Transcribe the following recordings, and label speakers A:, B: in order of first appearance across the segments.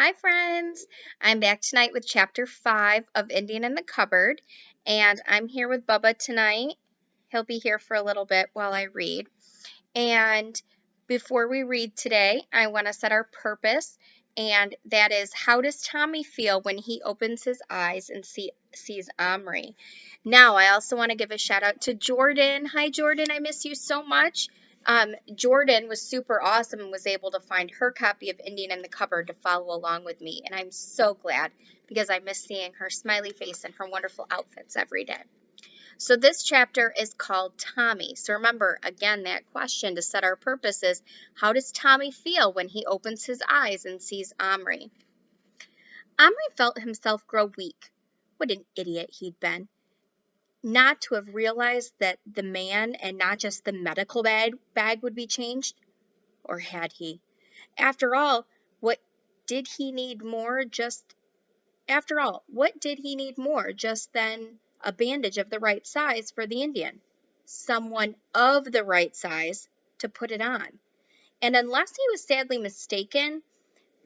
A: Hi, friends. I'm back tonight with chapter 5 of Indian in the Cupboard, and I'm here with Bubba tonight. He'll be here for a little bit while I read. And before we read today, I want to set our purpose, and that is, how does Tommy feel when he opens his eyes and sees Omri? Now, I also want to give a shout out to Jordan. Hi, Jordan. I miss you so much. Jordan was super awesome and was able to find her copy of Indian in the Cupboard to follow along with me. And I'm so glad because I miss seeing her smiley face and her wonderful outfits every day. So this chapter is called Tommy. So remember, again, that question to set our purpose is, how does Tommy feel when he opens his eyes and sees Omri? Omri felt himself grow weak. What an idiot he'd been. Not to have realized that the man and not just the medical bag would be changed. Or had he? After all, what did he need more just than a bandage of the right size for the Indian? Someone of the right size to put it on. And unless he was sadly mistaken,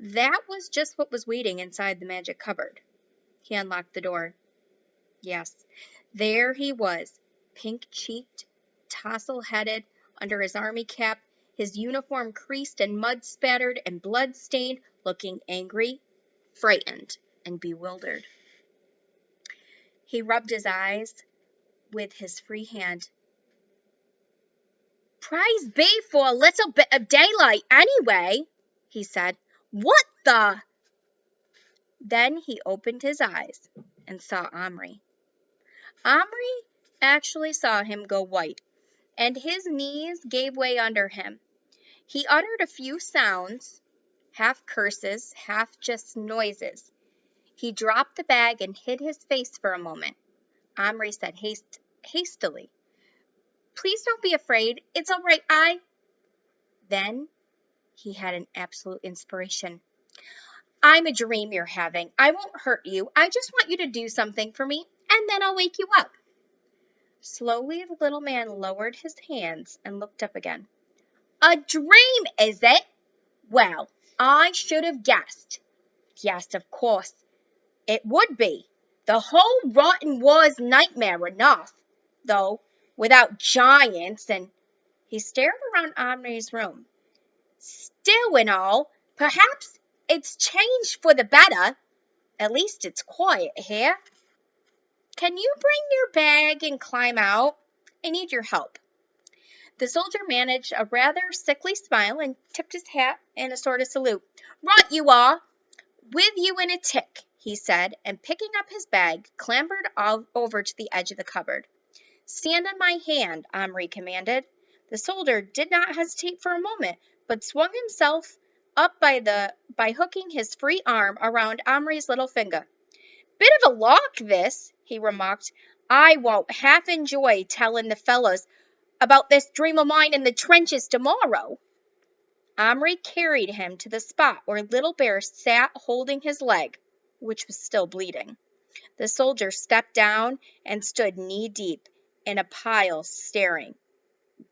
A: that was just what was waiting inside the magic cupboard. He unlocked the door. Yes, there he was, pink-cheeked, tousle-headed, under his army cap, his uniform creased and mud-spattered and blood-stained, looking angry, frightened, and bewildered. He rubbed his eyes with his free hand. "Praise be for a little bit of daylight, anyway," he said. "What the—" Then he opened his eyes and saw Omri. Omri actually saw him go white, and his knees gave way under him. He uttered a few sounds, half curses, half just noises. He dropped the bag and hid his face for a moment. Omri said hastily, "Please don't be afraid. It's all right. Then he had an absolute inspiration. "I'm a dream you're having. I won't hurt you. I just want you to do something for me, and then I'll wake you up." Slowly, the little man lowered his hands and looked up again. "A dream, is it? Well, I should have guessed. Yes, of course, it would be. The whole rotten war's nightmare enough, though, without giants and—" He stared around Omri's room. "Still and all, perhaps it's changed for the better. At least it's quiet here. Can you bring your bag and climb out? I need your help." The soldier managed a rather sickly smile and tipped his hat in a sort of salute. "Right you are. With you in a tick," he said, and picking up his bag, clambered over to the edge of the cupboard. "Stand on my hand," Omri commanded. The soldier did not hesitate for a moment, but swung himself up by hooking his free arm around Omri's little finger. "Bit of a lark, this," he remarked. "I won't half enjoy telling the fellows about this dream of mine in the trenches tomorrow." Omri carried him to the spot where Little Bear sat holding his leg, which was still bleeding. The soldier stepped down and stood knee-deep in a pile, staring.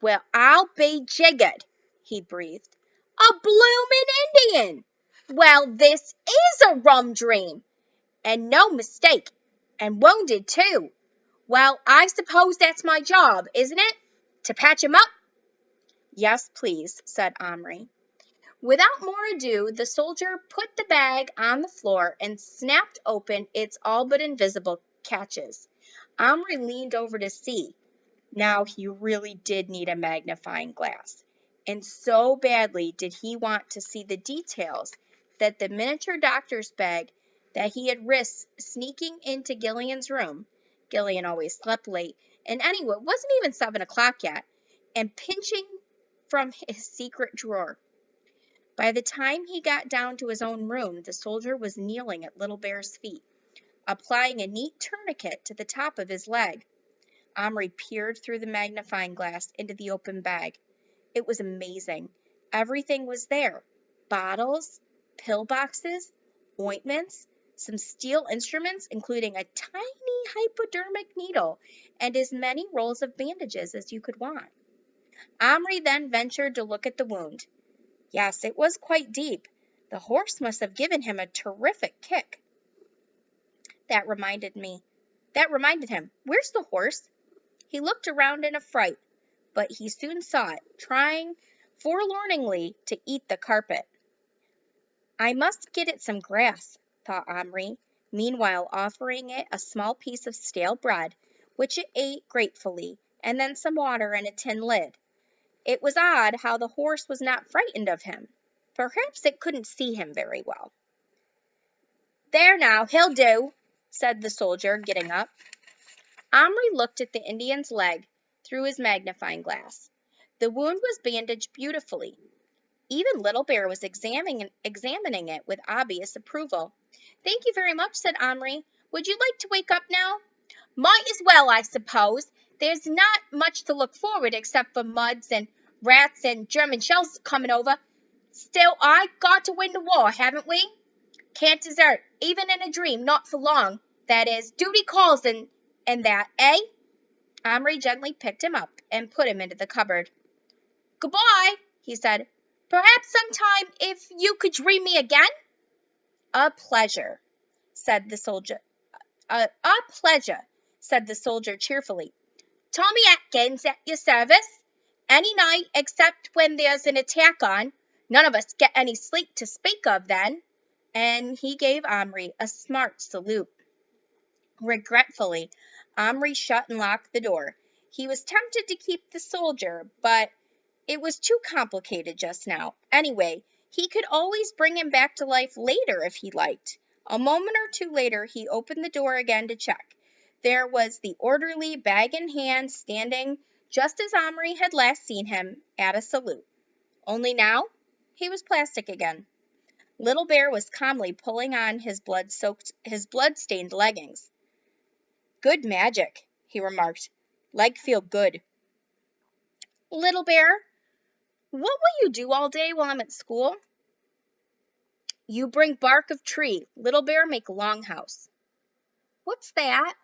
A: "Well, I'll be jiggered," he breathed. "A bloomin' Indian! Well, this is a rum dream, and no mistake, and wounded, too. Well, I suppose that's my job, isn't it? To patch him up?" "Yes, please," said Omri. Without more ado, the soldier put the bag on the floor and snapped open its all but invisible catches. Omri leaned over to see. Now he really did need a magnifying glass, and so badly did he want to see the details that the miniature doctor's bag that he had risked sneaking into Gillian's room— Gillian always slept late, and anyway, it wasn't even 7 o'clock yet— and pinching from his secret drawer. By the time he got down to his own room, the soldier was kneeling at Little Bear's feet, applying a neat tourniquet to the top of his leg. Omri peered through the magnifying glass into the open bag. It was amazing. Everything was there. Bottles, pill boxes, ointments, some steel instruments, including a tiny hypodermic needle, and as many rolls of bandages as you could want. Omri then ventured to look at the wound. Yes, it was quite deep, The horse must have given him a terrific kick. That reminded him. Where's the horse? He looked around in a fright, but he soon saw it, trying forlornly to eat the carpet. I must get it some grass, thought Omri, meanwhile offering it a small piece of stale bread, which it ate gratefully, and then some water in a tin lid. It was odd how the horse was not frightened of him. Perhaps it couldn't see him very well. There now, he'll do, said the soldier, getting up. Omri looked at the Indian's leg through his magnifying glass. The wound was bandaged beautifully. Even Little Bear was examining it with obvious approval. Thank you very much, said Omri. Would you like to wake up now? Might as well, I suppose. There's not much to look forward except for muds and rats and German shells coming over. Still, I got to win the war, haven't we? Can't desert, even in a dream, not for long. That is, duty calls and that, eh? Omri gently picked him up and put him into the cupboard. Goodbye, he said. Perhaps sometime if you could dream me again? A pleasure, said the soldier. A pleasure, said the soldier cheerfully. Tommy Atkins at your service. Any night except when there's an attack on. None of us get any sleep to speak of then. And he gave Omri a smart salute. Regretfully, Omri shut and locked the door. He was tempted to keep the soldier, but it was too complicated just now. Anyway, he could always bring him back to life later if he liked. A moment or two later, he opened the door again to check. There was the orderly, bag in hand, standing just as Omri had last seen him, at a salute. Only now, he was plastic again. Little Bear was calmly pulling on his blood-stained leggings. Good magic, he remarked. Leg feel good. Little Bear, what will you do all day while I'm at school? You bring bark of tree. Little Bear make longhouse. What's that?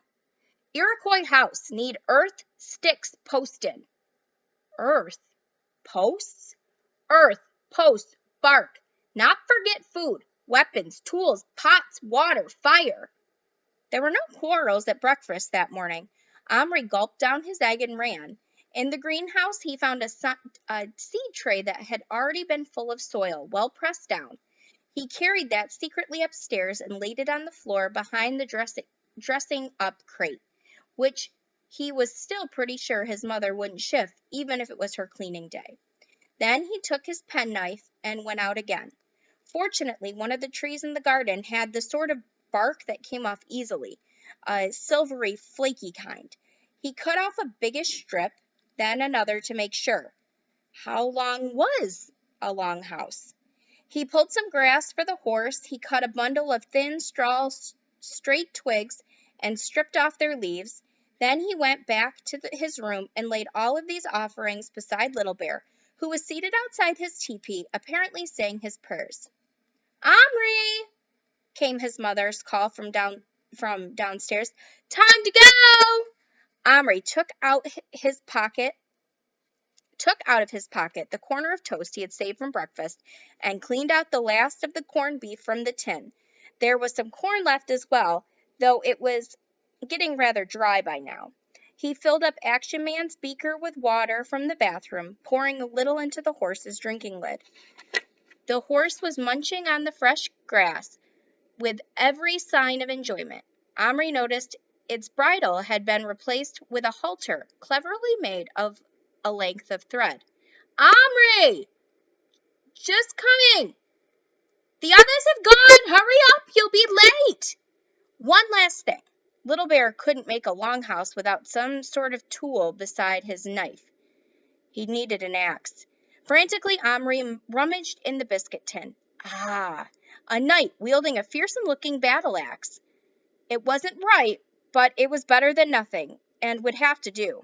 A: Iroquois house. Need earth, sticks, posted. Earth? Posts? Earth, posts, bark. Not forget food, weapons, tools, pots, water, fire. There were no quarrels at breakfast that morning. Omri gulped down his egg and ran. In the greenhouse, he found a seed tray that had already been full of soil, well pressed down. He carried that secretly upstairs and laid it on the floor behind the dressing up crate, which he was still pretty sure his mother wouldn't shift, even if it was her cleaning day. Then he took his penknife and went out again. Fortunately, one of the trees in the garden had the sort of bark that came off easily, a silvery, flaky kind. He cut off a biggish strip, then another to make sure. How long was a longhouse? He pulled some grass for the horse. He cut a bundle of thin straw, straight twigs, and stripped off their leaves. Then he went back to his room and laid all of these offerings beside Little Bear, who was seated outside his teepee, apparently saying his prayers. Omri, came his mother's call from downstairs. Time to go! Omri took out of his pocket the corner of toast he had saved from breakfast and cleaned out the last of the corned beef from the tin. There was some corn left as well, though it was getting rather dry by now. He filled up Action Man's beaker with water from the bathroom, pouring a little into the horse's drinking lid. The horse was munching on the fresh grass with every sign of enjoyment. Omri noticed its bridle had been replaced with a halter cleverly made of a length of thread. Omri! Just coming! The others have gone! Hurry up! You'll be late! One last thing. Little Bear couldn't make a longhouse without some sort of tool beside his knife. He needed an axe. Frantically, Omri rummaged in the biscuit tin. Ah, a knight wielding a fearsome-looking battle axe. It wasn't right, but it was better than nothing, and would have to do.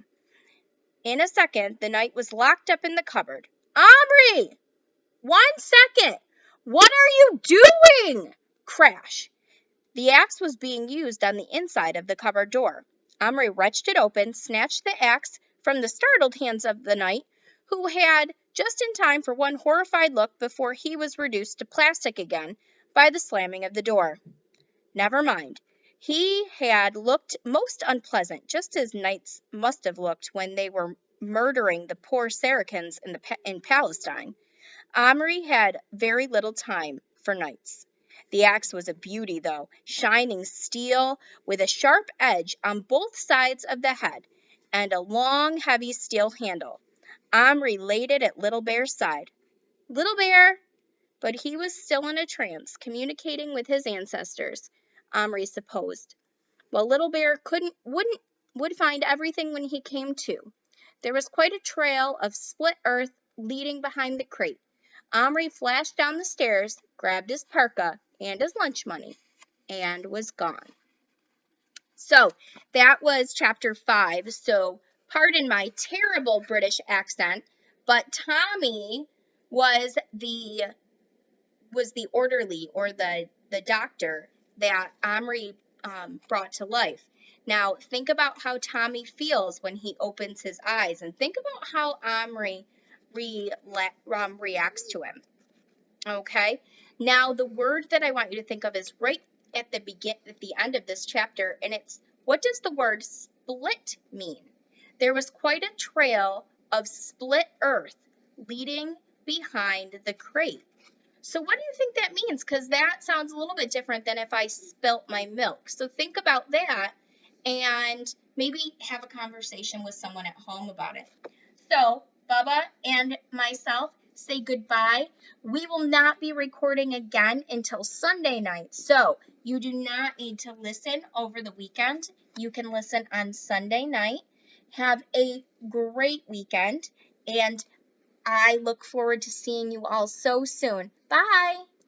A: In a second, the knight was locked up in the cupboard. Omri! 1 second! What are you doing? Crash. The axe was being used on the inside of the cupboard door. Omri wrenched it open, snatched the axe from the startled hands of the knight, who had just in time for one horrified look before he was reduced to plastic again by the slamming of the door. Never mind. He had looked most unpleasant, just as knights must have looked when they were murdering the poor Saracens in Palestine. Omri had very little time for knights. The axe was a beauty, though, shining steel with a sharp edge on both sides of the head and a long, heavy steel handle. Omri laid it at Little Bear's side. Little Bear! But he was still in a trance, communicating with his ancestors, Omri supposed. Well, Little Bear would find everything when he came to. There was quite a trail of split earth leading behind the crate. Omri flashed down the stairs, grabbed his parka and his lunch money, and was gone. So that was chapter 5. So pardon my terrible British accent, but Tommy was the orderly or the doctor that Omri brought to life. Now, think about how Tommy feels when he opens his eyes, and think about how Omri reacts to him. Okay? Now, the word that I want you to think of is right at the end of this chapter, and it's, what does the word split mean? There was quite a trail of split earth leading behind the crate. So what do you think that means? Because that sounds a little bit different than if I spilt my milk. So think about that and maybe have a conversation with someone at home about it. So Bubba and myself say goodbye. We will not be recording again until Sunday night. So you do not need to listen over the weekend. You can listen on Sunday night. Have a great weekend, and I look forward to seeing you all so soon. Bye!